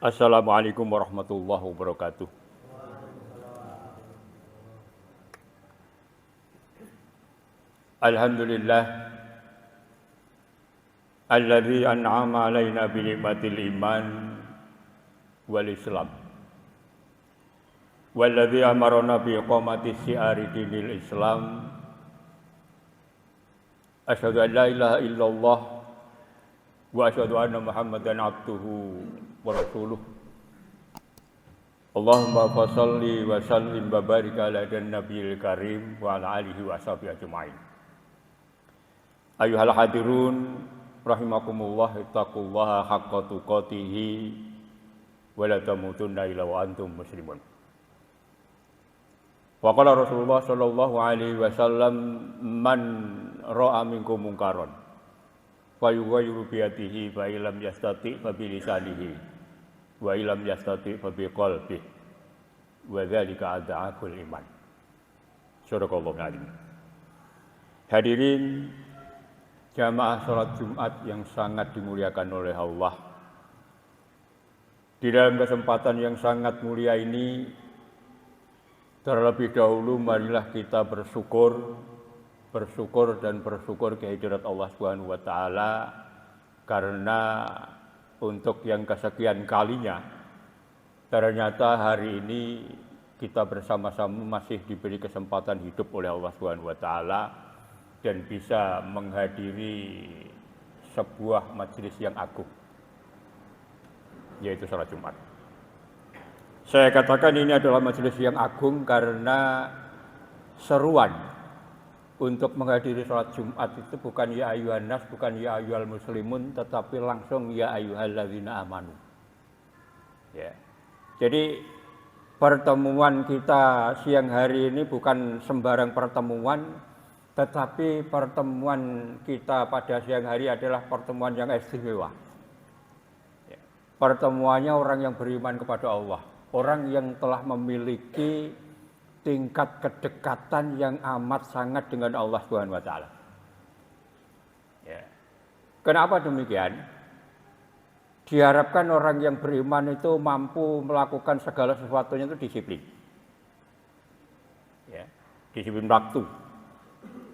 Assalamualaikum warahmatullahi wabarakatuh. Alhamdulillah alladzi an'ama alaina bi ni'matil iman wal islam. Walladzi amarna bi iqamati syiari dinil islam. Asyhadu an la ilaha illallah wa asyhadu anna Muhammadan abduhu wa rasuluh. Allahumma fasholli wa sallim wa barik ala nabiyil karim wa ala alihi wa sahbihi ajmain. Ayuhal hadirun rahimakumullah ittaqullaha haqqa tuqatih wa la tamutunna illa wa antum muslimun. Wa qala Rasulullah sallallahu alaihi wasallam man ra'a minkum munkaran fa yughayyiru bi yadihi fa illam yastati fa bi lisanihi wa illam yastati fa bi qalbihi wa dzalika ad'aful iman. Sadaqallahu alazim. Hadirin jamaah salat Jumat yang sangat dimuliakan oleh Allah. Di dalam kesempatan yang sangat mulia ini, terlebih dahulu marilah kita bersyukur kehadirat Allah Subhanahu wa taala, karena untuk yang kesekian kalinya ternyata hari ini kita bersama-sama masih diberi kesempatan hidup oleh Allah Subhanahu wa taala dan bisa menghadiri sebuah majelis yang agung, yaitu salat Jumat. Saya katakan ini adalah majelis yang agung karena seruan untuk menghadiri salat Jumat itu bukan ya ayyuhan nas, bukan ya ayyuhal muslimun, tetapi langsung ya ayyuhalladzina amanu. Ya. Jadi pertemuan kita siang hari ini bukan sembarang pertemuan, tetapi pertemuan kita pada siang hari adalah pertemuan yang istimewa. Ya. Pertemuannya orang yang beriman kepada Allah, orang yang telah memiliki tingkat kedekatan yang amat sangat dengan Allah Subhanahu wa taala. Ya. Kenapa demikian? Diharapkan orang yang beriman itu mampu melakukan segala sesuatunya itu disiplin. Ya. Disiplin waktu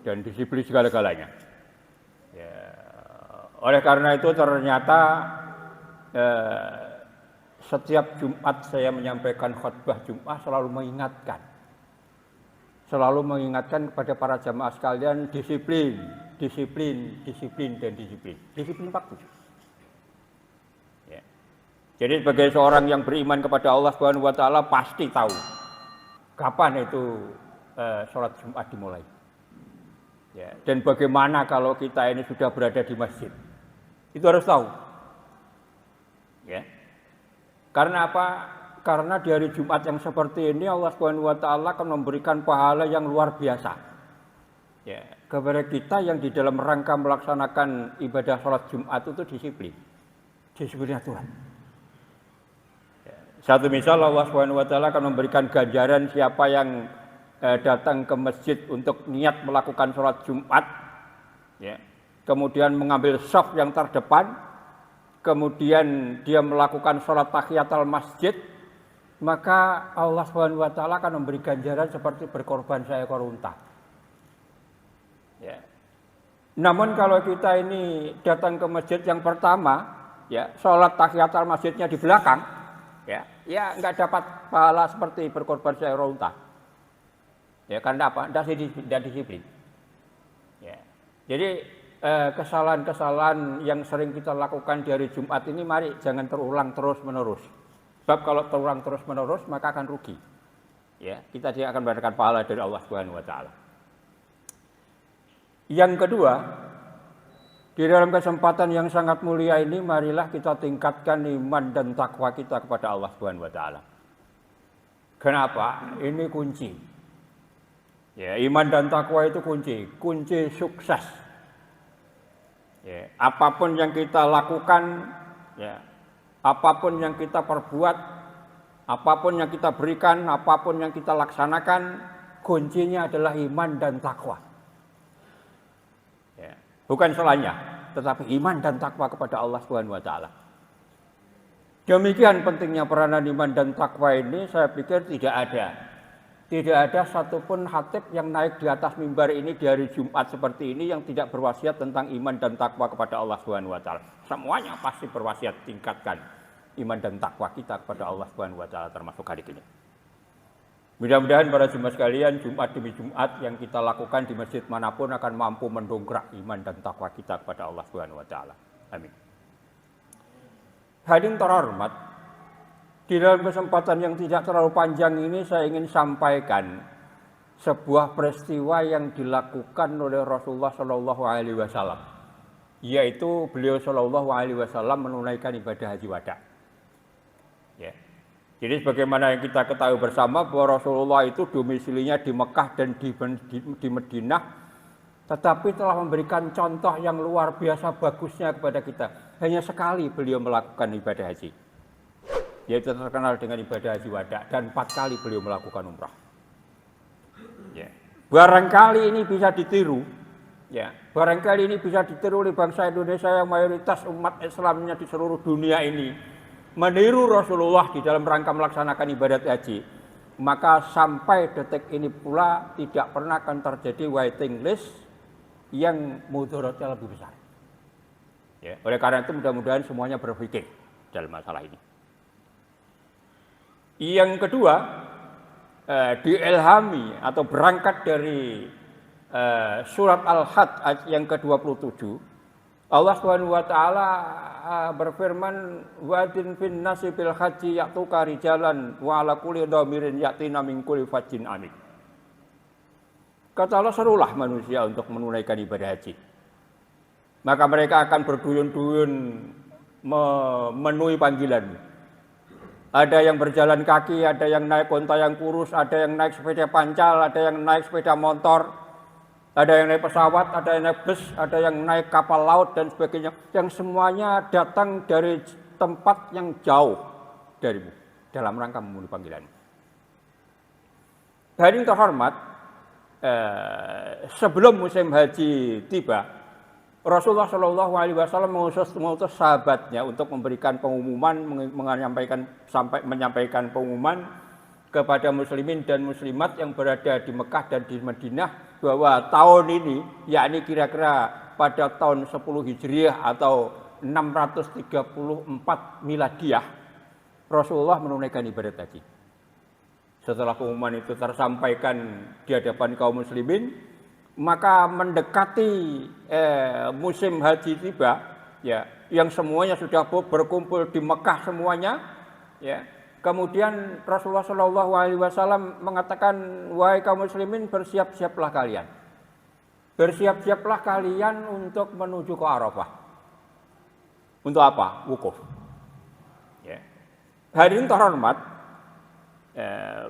dan disiplin segala-galanya. Ya. Oleh karena itu ternyata setiap Jumat saya menyampaikan khutbah Jumat selalu mengingatkan kepada para jamaah sekalian disiplin dan disiplin. Disiplin waktu. Ya. Jadi sebagai seorang yang beriman kepada Allah Subhanahu wa taala pasti tahu kapan itu sholat Jumat dimulai. Ya. Dan bagaimana kalau kita ini sudah berada di masjid. Itu harus tahu. Ya. Karena apa? Karena di hari Jumat yang seperti ini Allah Subhanahu wa taala akan memberikan pahala yang luar biasa. Ya, kepada kita yang di dalam rangka melaksanakan ibadah salat Jumat itu disiplin. Disiplinnya Tuhan. Ya, satu misal Allah Subhanahu wa taala akan memberikan ganjaran siapa yang datang ke masjid untuk niat melakukan salat Jumat, ya. Kemudian mengambil shaf yang terdepan, kemudian dia melakukan sholat tahiyatul masjid, maka Allah Subhanahu wa taala akan memberi ganjaran seperti berkorban seekor unta. Ya. Namun kalau kita ini datang ke masjid yang pertama, ya, sholat tahiyatul masjidnya di belakang, ya nggak dapat pahala seperti berkorban seekor unta. Ya, karena apa? Tidak disiplin. Ya. Jadi kesalahan-kesalahan yang sering kita lakukan di hari Jumat ini mari jangan terulang terus-menerus. Sebab kalau terulang terus-menerus maka akan rugi. Ya, kita tidak akan mendapatkan pahala dari Allah Subhanahu wa taala. Yang kedua, di dalam kesempatan yang sangat mulia ini marilah kita tingkatkan iman dan takwa kita kepada Allah Subhanahu wa taala. Kenapa? Ini kunci. Ya, iman dan takwa itu kunci sukses. Ya, apapun yang kita lakukan, ya, apapun yang kita perbuat, apapun yang kita berikan, apapun yang kita laksanakan, kuncinya adalah iman dan takwa. Ya, bukan selainnya, tetapi iman dan takwa kepada Allah Subhanahu wa taala. Demikian pentingnya peranan iman dan takwa ini, saya pikir tidak ada satupun khatib yang naik di atas mimbar ini di hari Jumat seperti ini yang tidak berwasiat tentang iman dan takwa kepada Allah Subhanahu wa taala. Semuanya pasti berwasiat tingkatkan iman dan takwa kita kepada Allah Subhanahu wa taala termasuk hari ini. Mudah-mudahan para jemaah sekalian, Jumat demi Jumat yang kita lakukan di masjid manapun akan mampu mendongkrak iman dan takwa kita kepada Allah Subhanahu wa taala. Amin. Hadirin terhormat, di dalam kesempatan yang tidak terlalu panjang ini saya ingin sampaikan sebuah peristiwa yang dilakukan oleh Rasulullah Shallallahu Alaihi Wasallam, yaitu beliau Shallallahu Alaihi Wasallam menunaikan ibadah haji wada. Ya. Jadi sebagaimana yang kita ketahui bersama bahwa Rasulullah itu domisilinya di Mekah dan di Madinah, tetapi telah memberikan contoh yang luar biasa bagusnya kepada kita. Hanya sekali beliau melakukan ibadah haji, yaitu terkenal dengan ibadah haji wada, dan 4 kali beliau melakukan umrah. Ya. Barangkali ini bisa ditiru, ya. Barangkali ini bisa ditiru oleh bangsa Indonesia yang mayoritas umat Islamnya di seluruh dunia ini meniru Rasulullah di dalam rangka melaksanakan ibadat haji. Maka sampai detik ini pula tidak pernah akan terjadi waiting list yang mudaratnya lebih besar. Ya, oleh karena itu mudah-mudahan semuanya berpikir dalam masalah ini. Yang kedua, diilhami atau berangkat dari surat Al-Hajj yang ke-27, Allah Subhanahu wa taala berfirman, wa'din fin nasi bil haji ya'tuka rijalan wa ala kulli dhamirin ya'tina min kulli fajjin amik. Kata Allah, serulah manusia untuk menunaikan ibadah haji. Maka mereka akan berduyun-duyun memenuhi panggilan. Ada yang berjalan kaki, ada yang naik onta yang kurus, ada yang naik sepeda pancal, ada yang naik sepeda motor, ada yang naik pesawat, ada yang naik bus, ada yang naik kapal laut dan sebagainya. Yang semuanya datang dari tempat yang jauh darimu dalam rangka memenuhi panggilan. Hadirin terhormat, sebelum musim haji tiba, Rasulullah Shallallahu Alaihi Wasallam mengutus sahabatnya untuk memberikan pengumuman, menyampaikan pengumuman kepada muslimin dan muslimat yang berada di Mekah dan di Madinah bahwa tahun ini, yakni kira-kira pada tahun 10 Hijriah atau 634 Miladiyah, Rasulullah menunaikan ibadat haji. Setelah pengumuman itu tersampaikan di hadapan kaum muslimin, maka mendekati musim haji tiba, ya, yang semuanya sudah berkumpul di Mekah semuanya, ya. Kemudian Rasulullah Shallallahu Alaihi Wasallam mengatakan, wahai kaum muslimin, bersiap-siaplah kalian, bersiap-siaplah kalian untuk menuju ke Arafah. Untuk apa? Wukuf. Ya. Hadirin terhormat,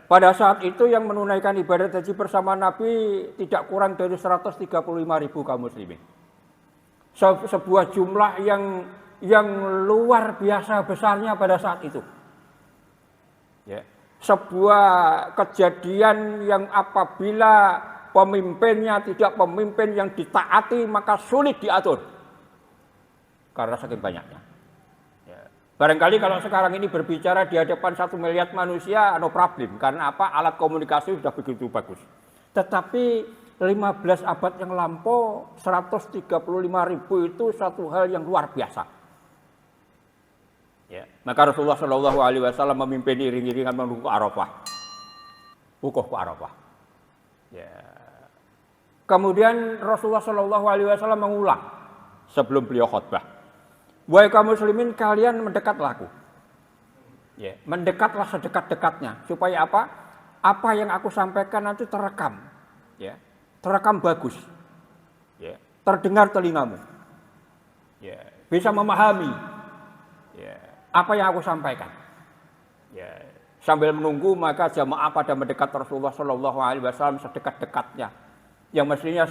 pada saat itu yang menunaikan ibadat haji bersama Nabi tidak kurang dari 135.000 kaum muslimin. Sebuah jumlah yang luar biasa besarnya pada saat itu. Ya. Sebuah kejadian yang apabila pemimpinnya tidak pemimpin yang ditaati maka sulit diatur karena saking banyaknya. Barangkali kalau sekarang ini berbicara di hadapan 1 miliar manusia, no problem. Karena apa? Alat komunikasi sudah begitu bagus. Tetapi 15 abad yang lampau, 135.000 itu satu hal yang luar biasa. Ya. Maka Rasulullah Shallallahu Alaihi Wasallam memimpin iring-iringan menuju ke Arafah. Wukuf ke Arafah. Ya. Kemudian Rasulullah Shallallahu Alaihi Wasallam mengulang sebelum beliau khutbah. Wahai kaum muslimin, kalian mendekatlah aku. Ya, mendekatlah sedekat-dekatnya. Supaya apa? Apa yang aku sampaikan nanti terekam. Ya, terekam bagus. Ya, terdengar telingamu. Ya, bisa memahami ya, apa yang aku sampaikan. Ya, sambil menunggu maka jamaah pada mendekat Rasulullah Shallallahu Alaihi Wasallam sedekat-dekatnya. Yang mestinya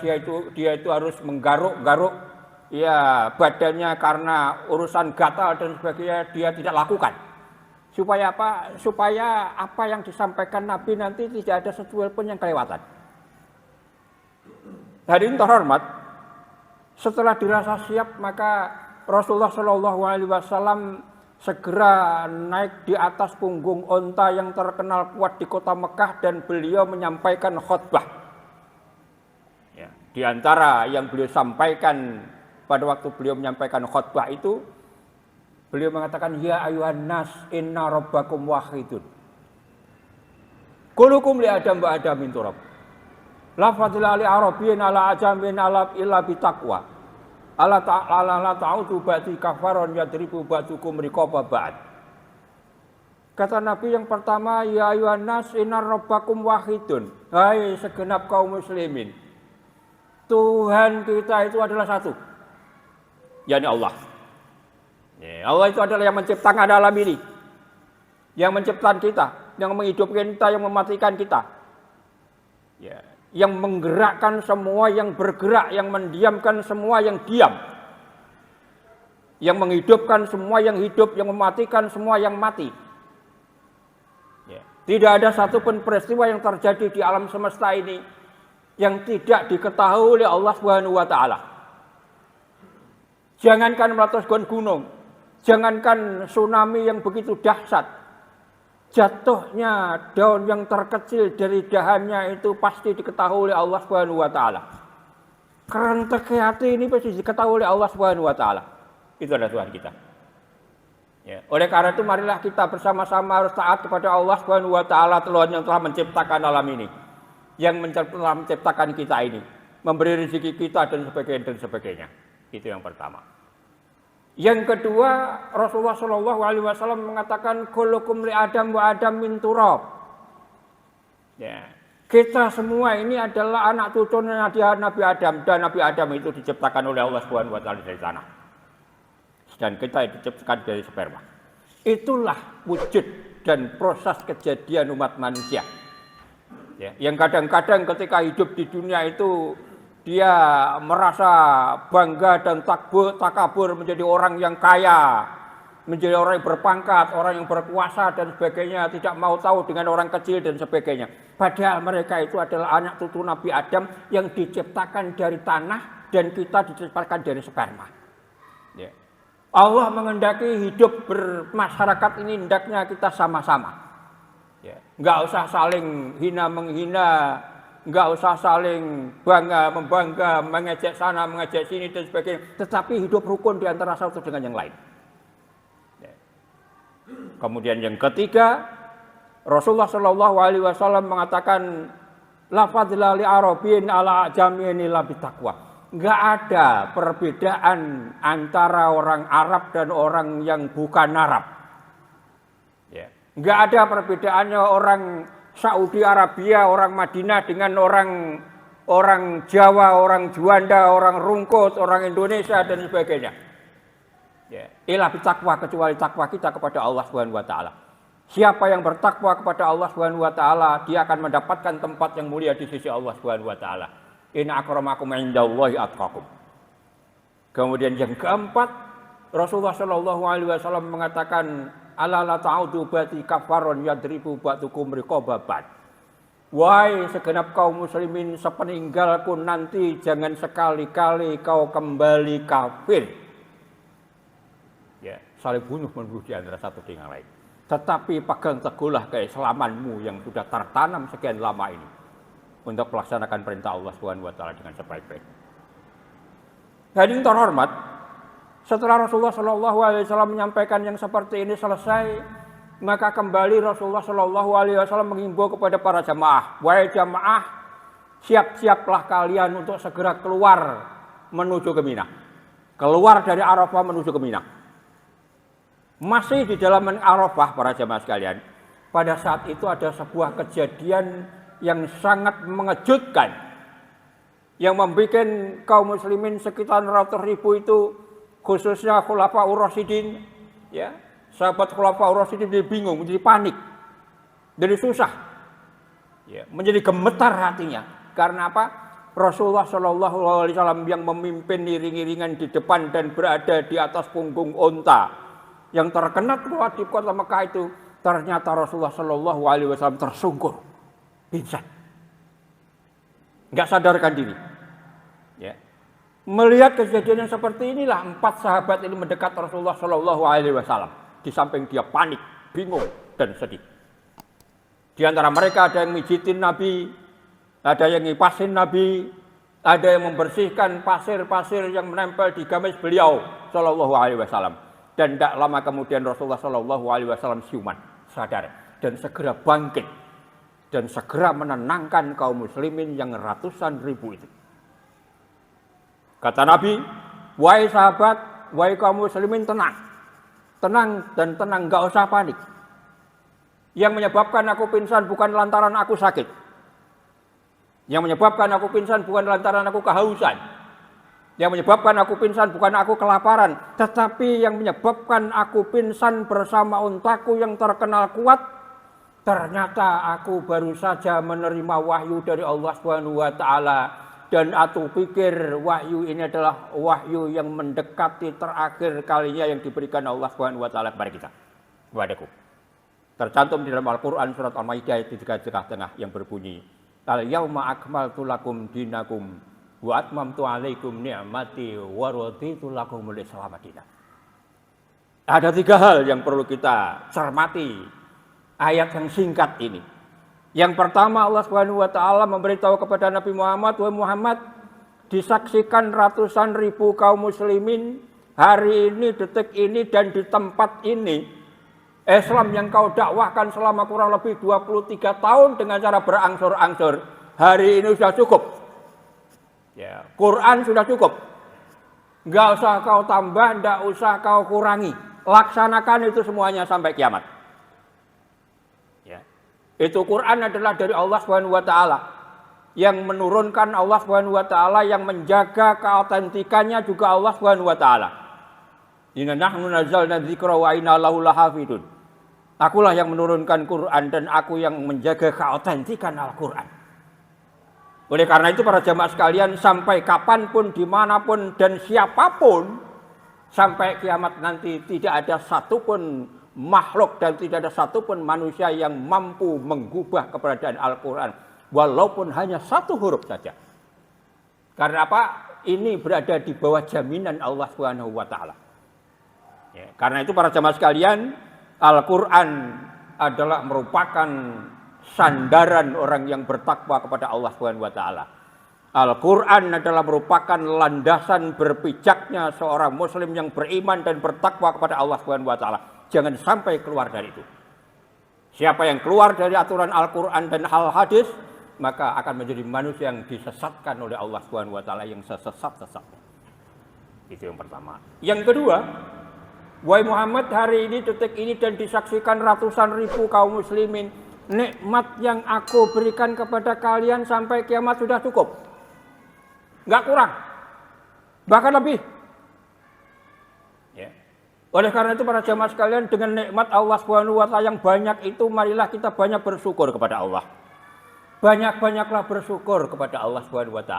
dia itu harus menggaruk-garuk. Ya, badannya karena urusan gatal dan sebagainya dia tidak lakukan. Supaya apa? Supaya apa yang disampaikan Nabi nanti tidak ada secuil pun yang kelewatan. Hadirin terhormat, setelah dirasa siap maka Rasulullah Shallallahu Alaihi Wasallam segera naik di atas punggung onta yang terkenal kuat di kota Mekah dan beliau menyampaikan khutbah. Ya, di antara yang beliau sampaikan pada waktu beliau menyampaikan khutbah itu, beliau mengatakan, ya ayuhan nas inna rabbakum wahidun. Kulukum li adam wa adam min turab. La fadila li arabiyyin ala ajamin ala illa bitaqwa. Allah ta'ala la ta'udu ba'di kafaron yadribu ba'dukum riqaba ba'd. Kata Nabi yang pertama, ya ayuhan nas inna rabbakum wahidun. Hai segenap kaum muslimin, Tuhan kita itu adalah satu, yakni Allah. Ya, Allah itu adalah yang menciptakan alam ini, yang menciptakan kita, yang menghidupkan kita, yang mematikan kita. Ya, yang menggerakkan semua yang bergerak, yang mendiamkan semua yang diam, yang menghidupkan semua yang hidup, yang mematikan semua yang mati. Ya. Tidak ada satupun peristiwa yang terjadi di alam semesta ini yang tidak diketahui oleh Allah Subhanahu wa Ta'ala. Jangankan meletuskan gunung, jangankan tsunami yang begitu dahsyat, jatuhnya daun yang terkecil dari dahannya itu pasti diketahui oleh Allah Subhanahu wa Ta'ala. Kerentek hati ini pasti diketahui oleh Allah Subhanahu wa Ta'ala. Itu adalah Tuhan kita. Ya. Oleh karena itu marilah kita bersama-sama harus taat kepada Allah Subhanahu wa Ta'ala, Tuhan yang telah menciptakan alam ini, yang telah menciptakan kita ini, memberi rezeki kita dan sebagainya. Itu yang pertama. Yang kedua, Rasulullah Shallallahu Alaihi Wasallam mengatakan, "Kullukum li Adam wa Adam min turab." Ya, kita semua ini adalah anak cucu Nabi Adam, dan Nabi Adam itu diciptakan oleh Allah Subhanahu Wa Taala dari tanah, dan kita diciptakan dari sperma. Itulah wujud dan proses kejadian umat manusia. Ya, yang kadang-kadang ketika hidup di dunia itu dia merasa bangga dan takabur menjadi orang yang kaya, menjadi orang yang berpangkat, orang yang berkuasa dan sebagainya, tidak mau tahu dengan orang kecil dan sebagainya. Padahal mereka itu adalah anak cucu Nabi Adam yang diciptakan dari tanah dan kita diciptakan dari sperma. Ya. Allah mengendaki hidup bermasyarakat ini hendaknya kita sama-sama. Ya. Nggak usah saling hina menghina, nggak usah saling bangga membangga, mengejek sana mengejek sini dan sebagainya, tetapi hidup rukun di antara satu dengan yang lain. Ya. Kemudian yang ketiga, Rasulullah Shallallahu Alaihi Wasallam mengatakan, la fadla li arabin ala ajamin illa bitaqwa. Nggak ada perbedaan antara orang Arab dan orang yang bukan Arab. Ya. Nggak ada perbedaannya orang Saudi Arabia, orang Madinah dengan orang Jawa, orang Juanda, orang Rungkut, orang Indonesia dan sebagainya. Ya, illa bitakwa, kecuali takwa kita kepada Allah Subhanahu wa Ta'ala. Siapa yang bertakwa kepada Allah Subhanahu wa Ta'ala, dia akan mendapatkan tempat yang mulia di sisi Allah Subhanahu wa Ta'ala. Inna akramakum indallahi atqakum. Kemudian yang keempat, Rasulullah Shallallahu Alaihi Wasallam mengatakan, ala la ta'udu ba'di kafaron yadribu ba'dukum riqaba ba'd. Wahai segenap kaum muslimin, sepeninggalku nanti jangan sekali-kali kau kembali kafir. Ya, saling bunuh di antara satu dengan lain. Tetapi pegang teguhlah keislamanmu yang sudah tertanam sekian lama ini untuk melaksanakan perintah Allah Subhanahu wa Ta'ala dengan sebaik-baik. Hadirin terhormat, setelah Rasulullah Shallallahu Alaihi Wasallam menyampaikan yang seperti ini selesai, maka kembali Rasulullah Shallallahu Alaihi Wasallam menghimbau kepada para jamaah, wahai jamaah, siap-siaplah kalian untuk segera keluar menuju ke Mina, keluar dari Arafah menuju ke Mina. Masih di dalam Arafah para jamaah sekalian, pada saat itu ada sebuah kejadian yang sangat mengejutkan, yang membuat kaum muslimin sekitar 100.000 itu, khususnya Khulafaur Rasyidin, ya, sahabat Khulafaur Rasyidin menjadi bingung, menjadi panik, jadi susah, ya, menjadi gemetar hatinya. Karena apa? Rasulullah Shallallahu Alaihi Wasallam yang memimpin iring-iringan di depan dan berada di atas punggung onta yang terkenal kuat di kota Mekah itu, ternyata Rasulullah Shallallahu Alaihi Wasallam tersungkur, pingsan, nggak sadarkan diri. Ya. Melihat kejadian yang seperti inilah 4 sahabat ini mendekat Rasulullah Shallallahu Alaihi Wasallam, di samping dia panik, bingung, dan sedih. Di antara mereka ada yang mijitin Nabi, ada yang ngipasin Nabi, ada yang membersihkan pasir-pasir yang menempel di gamis beliau Shallallahu Alaihi Wasallam. Dan tidak lama kemudian Rasulullah Shallallahu Alaihi Wasallam siuman, sadar, dan segera bangkit, dan segera menenangkan kaum muslimin yang ratusan ribu itu. Kata Nabi, wahai sahabat, wahai kaum muslimin, tenang, tenang dan tenang, gak usah panik. Yang menyebabkan aku pingsan bukan lantaran aku sakit. Yang menyebabkan aku pingsan bukan lantaran aku kehausan. Yang menyebabkan aku pingsan bukan aku kelaparan. Tetapi yang menyebabkan aku pingsan bersama untaku yang terkenal kuat. Ternyata aku baru saja menerima wahyu dari Allah SWT. Dan aku pikir wahyu ini adalah wahyu yang mendekati terakhir kalinya yang diberikan Allah SWT kepada kita. Kepadaku. Tercantum di dalam Al-Quran surat Al-Maidah ayat 3 yang berbunyi, Al-yawma akmaltu lakum dinakum wa atmamtu alaikum ni'mati wa raditu lakumul Islam madina. Ada 3 hal yang perlu kita cermati ayat yang singkat ini. Yang pertama, Allah SWT memberitahu kepada Nabi Muhammad, wahai Muhammad, disaksikan ratusan ribu kaum muslimin hari ini, detik ini, dan di tempat ini. Islam yang kau dakwahkan selama kurang lebih 23 tahun dengan cara berangsur-angsur, hari ini sudah cukup. Ya, Quran sudah cukup. Enggak usah kau tambah, enggak usah kau kurangi. Laksanakan itu semuanya sampai kiamat. Ya. Itu Quran adalah dari Allah SWT. Yang menurunkan Allah SWT, yang menjaga keautentikannya juga Allah SWT. Inna nahnu nazzalna dzikra wa inna lahu lahafidun. Akulah yang menurunkan Quran dan aku yang menjaga keautentikan Al-Quran. Oleh karena itu para jamaah sekalian, sampai kapanpun, dimanapun, dan siapapun, sampai kiamat nanti tidak ada satupun makhluk dan tidak ada satupun manusia yang mampu mengubah keberadaan Al-Quran. Walaupun hanya 1 huruf saja. Karena apa? Ini berada di bawah jaminan Allah SWT. Ya, karena itu para jamaah sekalian, Al-Quran adalah merupakan sandaran orang yang bertakwa kepada Allah SWT. Al-Quran adalah merupakan landasan berpijaknya seorang muslim yang beriman dan bertakwa kepada Allah SWT. Jangan sampai keluar dari itu. Siapa yang keluar dari aturan Al-Quran dan hadis, maka akan menjadi manusia yang disesatkan oleh Allah SWT, yang sesat-sesatnya. Itu yang pertama. Yang kedua, wahai Muhammad, hari ini, detik ini, dan disaksikan ratusan ribu kaum muslimin, nikmat yang aku berikan kepada kalian sampai kiamat sudah cukup. Enggak kurang. Bahkan lebih. Ya. Oleh karena itu para jamaah sekalian, dengan nikmat Allah SWT yang banyak itu, marilah kita banyak bersyukur kepada Allah. Banyak-banyaklah bersyukur kepada Allah SWT.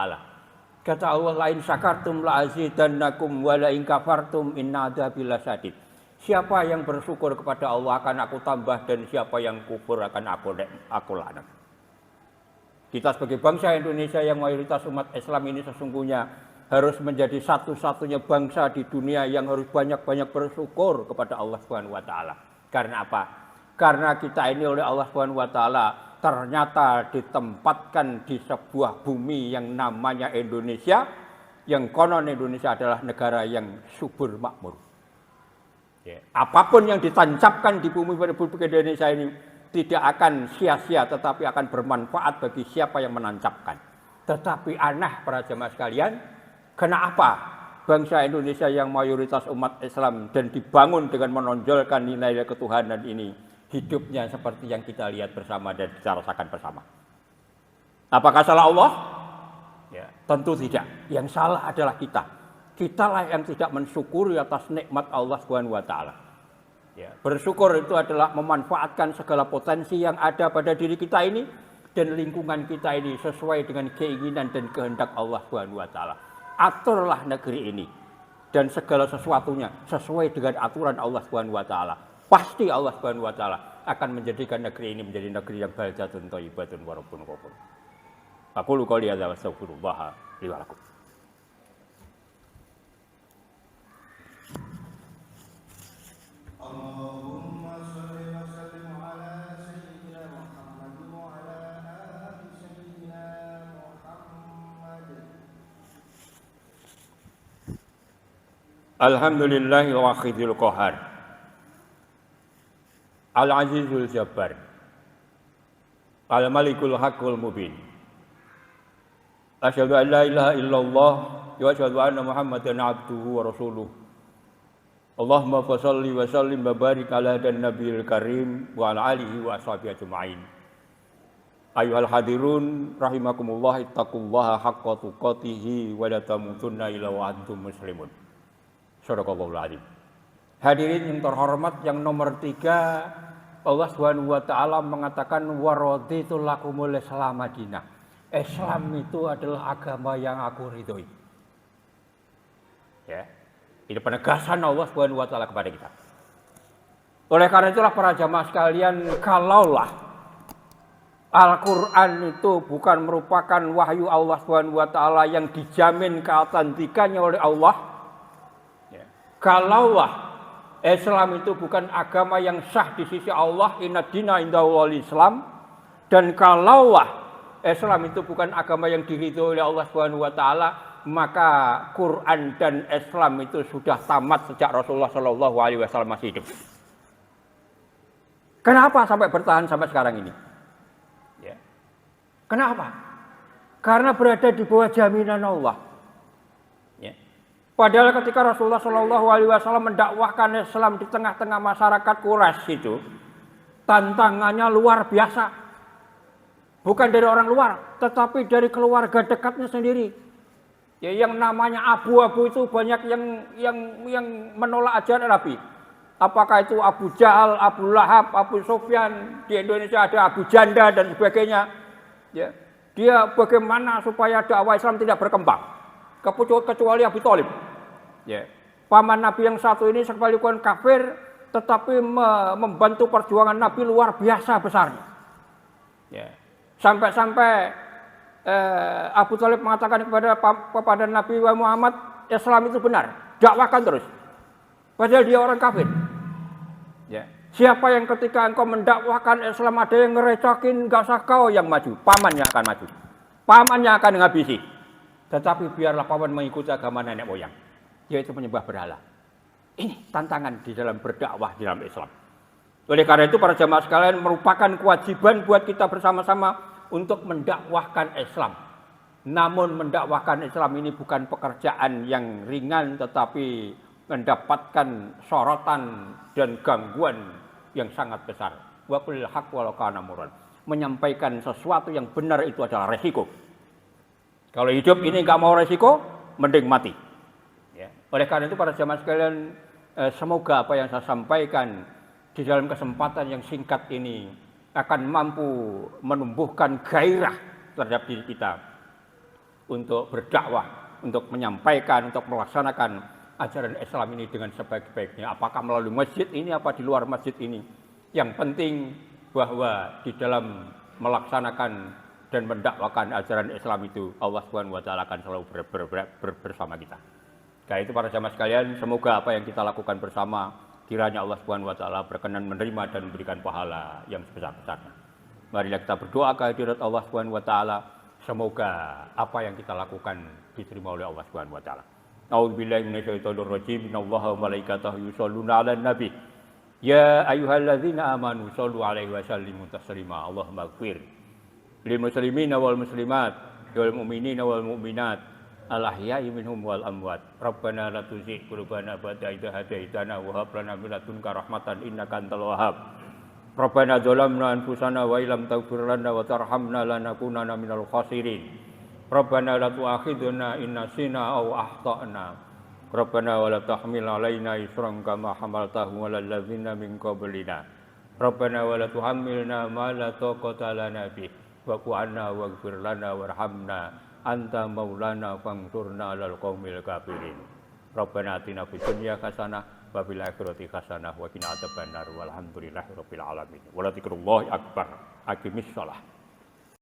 Kata Allah, lain syakartum la azidannakum wa la in kafartum inna adzabi lasyadid. Siapa yang bersyukur kepada Allah akan aku tambah, dan siapa yang kufur akan aku laknat. Kita sebagai bangsa Indonesia yang mayoritas umat Islam ini sesungguhnya harus menjadi satu-satunya bangsa di dunia yang harus banyak-banyak bersyukur kepada Allah SWT. Karena apa? Karena kita ini oleh Allah SWT ternyata ditempatkan di sebuah bumi yang namanya Indonesia, yang konon Indonesia adalah negara yang subur makmur. Ya. Apapun yang ditancapkan di bumi Republik Indonesia ini tidak akan sia-sia, tetapi akan bermanfaat bagi siapa yang menancapkan. Tetapi aneh para jemaah sekalian, kenapa bangsa Indonesia yang mayoritas umat Islam dan dibangun dengan menonjolkan nilai ketuhanan ini, hidupnya seperti yang kita lihat bersama dan kita rasakan bersama. Apakah salah Allah? Ya, tentu tidak. Yang salah adalah kita. Kitalah yang tidak mensyukuri atas nikmat Allah SWT. Ya, bersyukur itu adalah memanfaatkan segala potensi yang ada pada diri kita ini dan lingkungan kita ini sesuai dengan keinginan dan kehendak Allah SWT. Aturlah negeri ini dan segala sesuatunya sesuai dengan aturan Allah SWT. Pasti Allah SWT akan menjadikan negeri ini menjadi negeri yang baldatun thayyibatun wa rabbun ghafur. Aqulu qouli hadza wa astaghfirullah li wa lakum. Allah Alhamdulillahil wahidil qahar. Al-azizul jabbar. Al-malikul haqqul mubin. Asyhadu an la ilaha illallah wa asyhadu anna Muhammadan abduhu wa rasuluh. Allahumma shalli wa sallim wa barik ala dan nabiyil karim wa ala alihi wa ashabihi ajma'in. Ayyuhal hadirun rahimakumullah, ittaqullaha haqqa tuqatih wa la tamutunna illa wa antum muslimun. Shadaqallahul azim. Hadirin yang terhormat, yang nomor 3, Allah Subhanahu wa taala mengatakan wa raditu lakumul Islam madinah. Islam itu adalah agama yang aku ridhoi. Ya. Ini penegasan Allah Subhanahu wa taala kepada kita. Oleh karena itulah para jamaah sekalian, kalaulah Al-Qur'an itu bukan merupakan wahyu Allah Subhanahu wa taala yang dijamin keautentikannya oleh Allah, ya. Kalaulah Islam itu bukan agama yang sah di sisi Allah, inna dina indallahil Islam, dan kalaulah Islam itu bukan agama yang diridhoi oleh Allah Subhanahu wa taala, maka Quran dan Islam itu sudah tamat sejak Rasulullah Shallallahu Alaihi Wasallam masih hidup. Kenapa sampai bertahan sampai sekarang ini? Ya. Kenapa? Karena berada di bawah jaminan Allah. Ya. Padahal ketika Rasulullah Shallallahu Alaihi Wasallam mendakwahkan Islam di tengah-tengah masyarakat Quraisy itu, tantangannya luar biasa. Bukan dari orang luar, tetapi dari keluarga dekatnya sendiri. Ya, yang namanya abu-abu itu banyak yang menolak ajaran Nabi. Apakah itu Abu Jahal, Abu Lahab, Abu Sufyan, di Indonesia ada Abu Janda dan sebagainya. Ya, dia bagaimana supaya dakwah Islam tidak berkembang? Kecuali Abu Thalib. Ya, paman Nabi yang satu ini sekalipun kafir, tetapi membantu perjuangan Nabi luar biasa besarnya. Ya, sampai-sampai Abu Thalib mengatakan kepada Nabi Muhammad, Islam itu benar, dakwahkan terus. Padahal dia orang kafir. Ya. Siapa yang ketika engkau mendakwahkan Islam ada yang ngerecokin, gak usah kau yang maju, pamannya akan maju, pamannya akan menghabisi. Tetapi biarlah paman mengikuti agama nenek moyang, yaitu menyembah berhala. Ini tantangan di dalam berdakwah di dalam Islam. Oleh karena itu para jamaah sekalian, merupakan kewajiban buat kita bersama-sama untuk mendakwahkan Islam. Namun mendakwahkan Islam ini bukan pekerjaan yang ringan, tetapi mendapatkan sorotan dan gangguan yang sangat besar. Wa qul haqq walau kana murran. Menyampaikan sesuatu yang benar itu adalah resiko. Kalau hidup ini enggak mau resiko, mending mati. Ya. Oleh karena itu para jamaah sekalian, semoga apa yang saya sampaikan di dalam kesempatan yang singkat ini akan mampu menumbuhkan gairah terhadap diri kita untuk berdakwah, untuk menyampaikan, untuk melaksanakan ajaran Islam ini dengan sebaik-baiknya. Apakah melalui masjid ini, apa di luar masjid ini. Yang penting bahwa di dalam melaksanakan dan mendakwakan ajaran Islam itu, Allah Subhanahu wa taala akan selalu bersama kita. Karena itu para jamaah sekalian, semoga apa yang kita lakukan bersama kiranya Allah Subhanahu wa taala berkenan menerima dan memberikan pahala yang sebesar-besarnya. Marilah kita berdoa kehadirat Allah Subhanahu wa taala, semoga apa yang kita lakukan diterima oleh Allah Subhanahu wa taala. A'udzubillahi minasyaitonir rajim. Innallaha wa malaikatahu yusholluna 'alan nabi. Ya ayyuhalladzina amanu shollu 'alaihi wa sallimu taslima. Allahumma ighfir lil muslimina wal muslimat wal mu'minina wal mu'minat al-ahya'i minhum wal amwat. Rabbana la tuzigh qulubana ba'da idh hadaitana wa hab lana min ladunka rahmatan innaka antal wahhab. Rabbana dzalamna anfusana wa illam taghfir lana wa tarhamna lanakunanna minal khasirin. Rabbana la tu'akhidhna in nasina aw akhtana. Rabbana wa la tahmil 'alaina isran kama hamaltahu 'alal ladzina min qablina. Rabbana wa la tuhammilna ma la taqata lana bih wa'fu 'anna waghfir lana warhamna anta maulana fangsurna 'alal qaumil kafirin. Rabbana atina fid dunya hasanah wa fil akhirati hasanah wa qina adzabannar walhamdulillahi rabbil alamin. Wa la dzikrullahi akbar. Aqimis shalah.